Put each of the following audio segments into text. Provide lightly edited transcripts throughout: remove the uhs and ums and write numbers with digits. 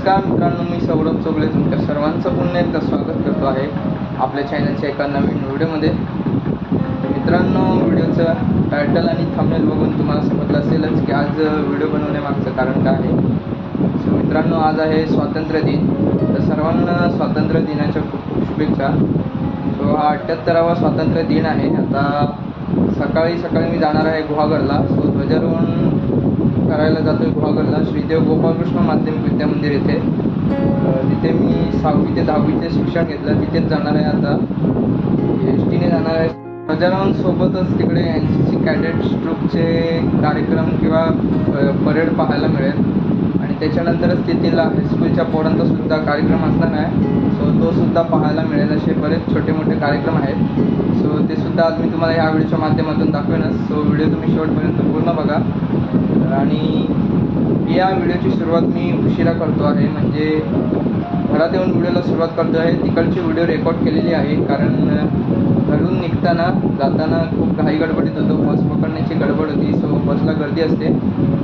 नमस्कार मित्रांनो, मी सौरभ चोगले तुमच्या सर्वांचं पुन्हा एकदा स्वागत करतो आहे आपल्या चॅनलच्या एका नवीन व्हिडिओमध्ये. मित्रांनो, व्हिडिओचं टायटल आणि थंबनेल बघून तुम्हाला समजलं असेलच की आज व्हिडिओ बनवण्यामागचं कारण काय आहे. सो मित्रांनो, आज आहे स्वातंत्र्य दिन. तर सर्वांना स्वातंत्र्य दिनाच्या खूप खूप शुभेच्छा. सो हा 78वा स्वातंत्र्य दिन आहे. आता सकाळी मी जाणार आहे गुहागरला. सो ध्वजारोहण करायला जातो आहे गुहागरला, श्रीदेव गोपालकृष्ण माध्यमिक विद्यामंदिर येथे. तिथे मी 6वी ते 10वीचे शिक्षण घेतलं, तिथेच जाणार आहे. आता एस टीने जाणार आहे. ध्वजारोहण सोबतच तिकडे NCC कॅडेट्स ट्रूपचे कार्यक्रम किंवा परेड पाहायला मिळेल आणि त्याच्यानंतरच तेथील हायस्कूलच्या पोरांचा सुद्धा कार्यक्रम असणार आहे. सो तो सुद्धा पाहायला मिळेल. असे बरेच छोटे मोठे कार्यक्रम आहेत. सो ते सुद्धा आज मी तुम्हाला या व्हिडिओच्या माध्यमातून दाखवेनच. सो व्हिडिओ तुम्ही शेवटपर्यंत पूर्ण बघा. आणि या व्हिडिओची सुरुवात मी उशिरा करतो आहे, म्हणजे घरात येऊन व्हिडिओला सुरुवात करतो आहे. तिकडची व्हिडिओ रेकॉर्ड केलेली आहे, कारण घरून जाताना खूप घाई गडबडीत होतो. बस पकडण्याची गडबड होती. सो बसला गर्दी असते,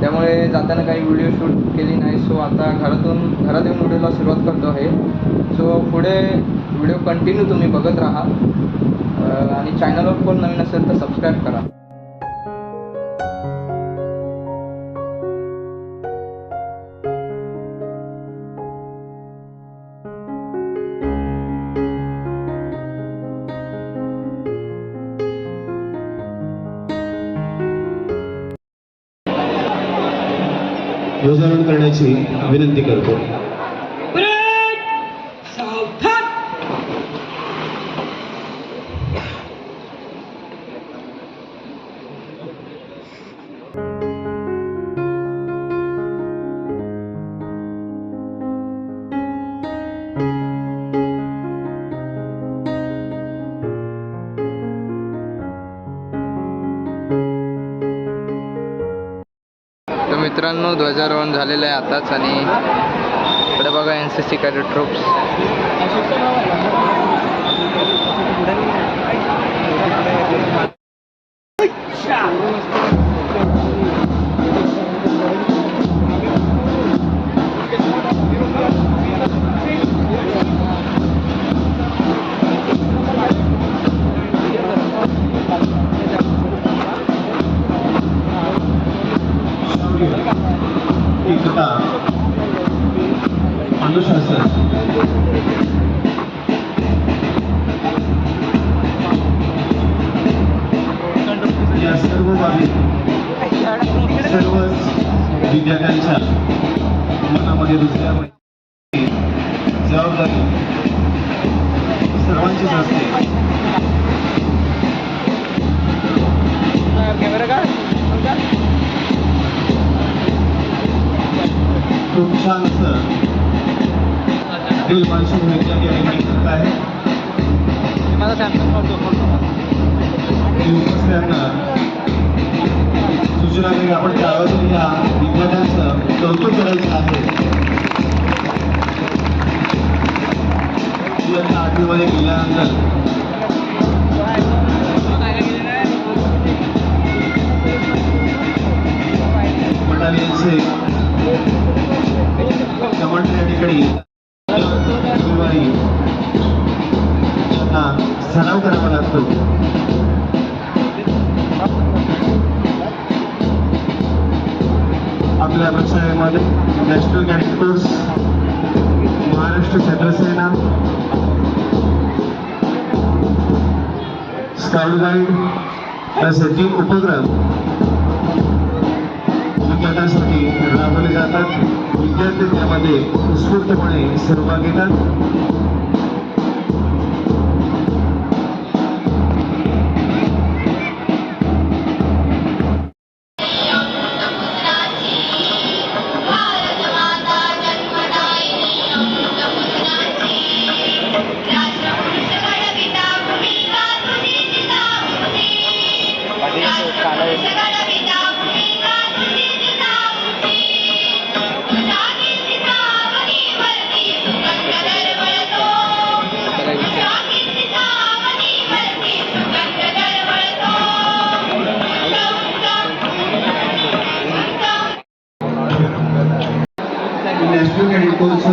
त्यामुळे जाताना काही व्हिडिओ शूट केली नाही. सो आता घरात येऊन व्हिडिओला सुरुवात करतो आहे. सो पुढे व्हिडिओ कंटिन्यू तुम्ही बघत राहा आणि चॅनलवर कोण नवीन असेल तर सबस्क्राईब करा. ध्वजारोहण करण्याची विनंती करतो. तर मित्रांनो, ध्वजारोहण झालेलं आहे आताच आणि इकडे बघा NCC कॅडेट ट्रूप्स. एकता, अनुशासन, या सर्व बाबी सर्वच विद्यार्थ्यांच्या मनामध्ये रुजल्यामुळे जबाबदारी सर्वांचीच असते. खूप छान असं दिल मानसून वैज्ञानिक आणि करत आहे. सूचना वेळी आपण त्यावर या विद्यार्थ्यांचं कौतुक करायचं आहे. इयत्ता 8वीमध्ये गेल्यानंतर बटालियनचे कमांडर या ठिकाणी रविवारी त्यांना सराव करावा लागतो. आपल्या प्रशासनामध्ये नॅशनल कॅडेट कोर्स, महाराष्ट्र छत्रसेना, स्काउट गाईड असे 3 उपक्रम विद्यार्थ्यांसाठी राबवले जातात. विद्यार्थी त्यामध्ये उत्स्फूर्तपणे सहभाग घेतात. एकोणचं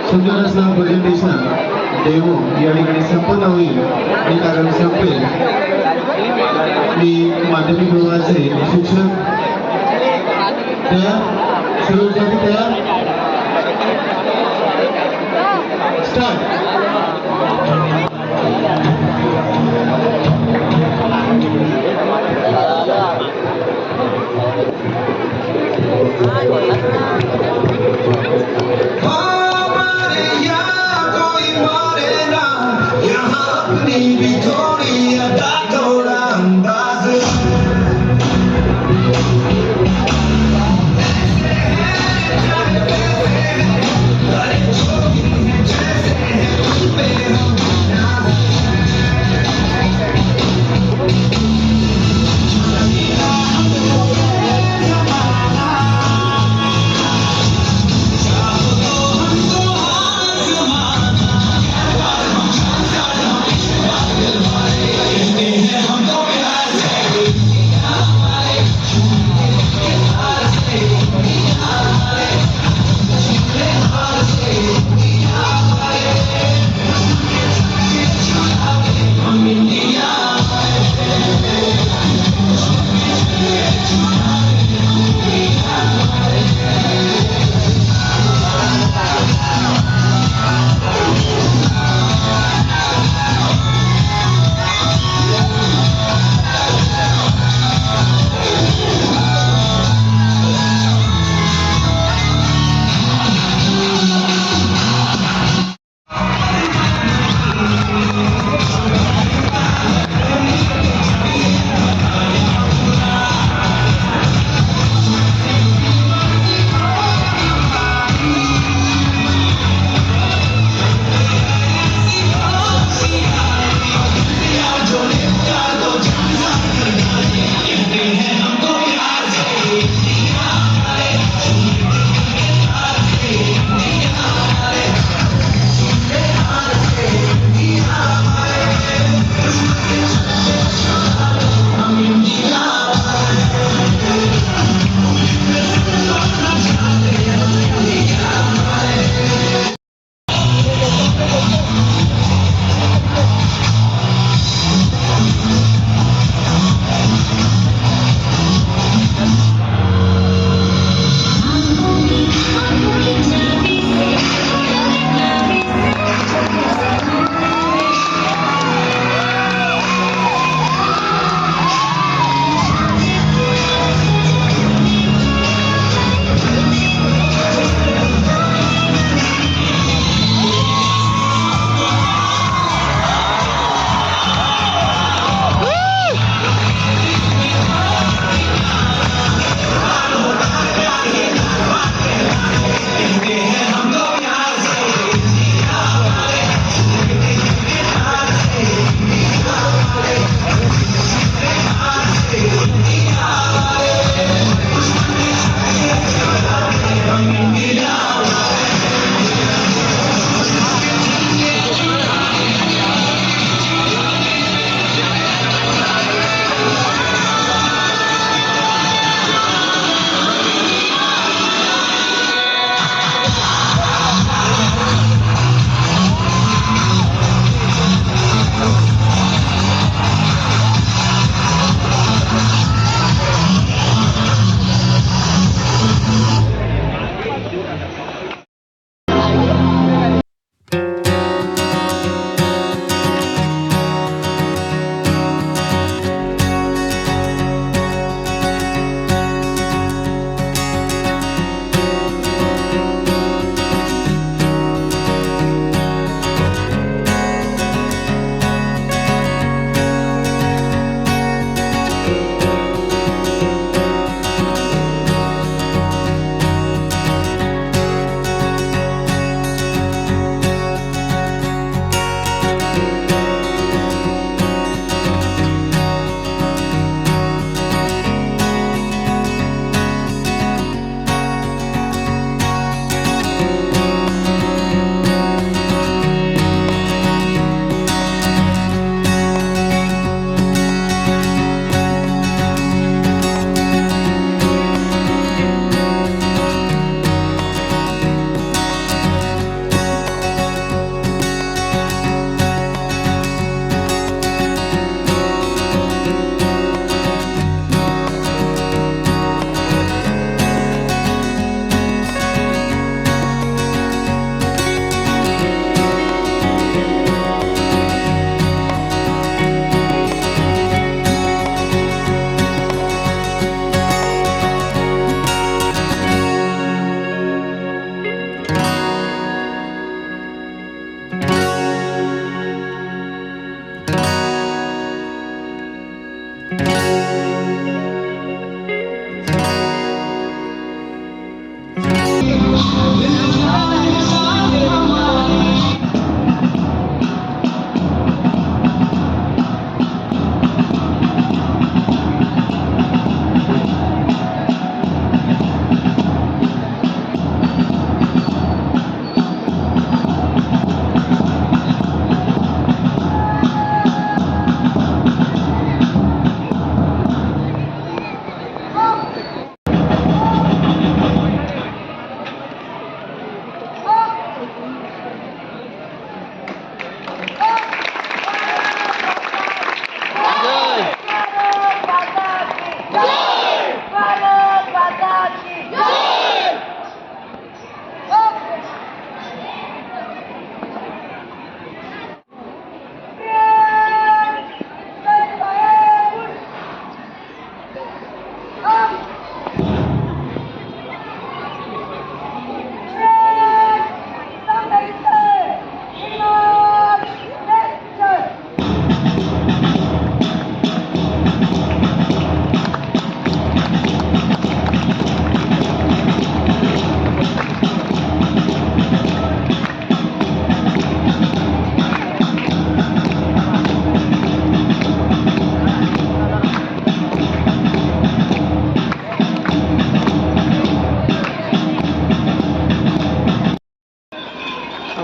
सुंदर प्रेझेंटेशन डेमो या ठिकाणी संपन्न होईल हे कारण संपेल. मी माध्यमिक विभागाचे शिक्षक तयार सुरू तयार स्टार्ट.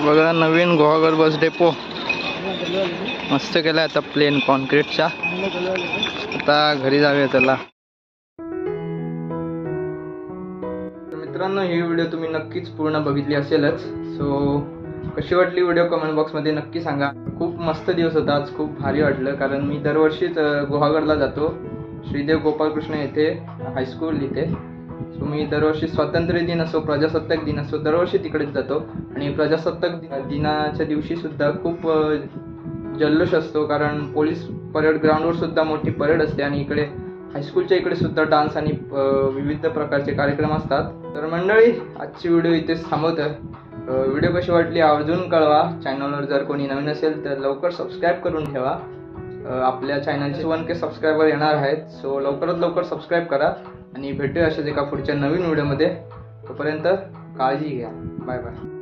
बघा नवीन गुहागर बस डेपो मस्त केलाय आता प्लेन कॉन्क्रीटचा. आता घरी जाऊया त्याला. मित्रांनो ही व्हिडिओ तुम्ही नक्कीच पूर्ण बघितली असेलच. सो कशी वाटली व्हिडिओ कमेंट बॉक्समध्ये नक्की सांगा. खूप मस्त दिवस होता आज, खूप भारी वाटलं कारण मी दरवर्षीच गुहागरला जातो श्रीदेव गोपालकृष्ण येथे हायस्कूल इथे. सो मी दरवर्षी स्वातंत्र्य दिन असो प्रजासत्ताक दिन असो दरवर्षी तिकडेच जातो. आणि प्रजासत्ताक दिनाच्या दिवशी सुद्धा खूप जल्लोष असतो कारण पोलीस परेड ग्राउंडवर सुद्धा मोठी परेड असते आणि इकडे हायस्कूलच्या इकडे सुद्धा डान्स आणि विविध प्रकारचे कार्यक्रम असतात. तर मंडळी आजची व्हिडिओ इथेच थांबवतोय. व्हिडिओ कशी वाटली आवर्जून कळवा. चॅनलवर जर कोणी नवीन असेल तर लवकर सबस्क्राईब करून ठेवा. आपल्या चॅनलचे 1K सबस्क्रायबर येणार आहेत. सो लवकरात लवकर सबस्क्राईब करा आणि भेटूया अशाच एका पुढच्या नवीन व्हिडिओमध्ये. तोपर्यंत काळजी घ्या. Bye bye.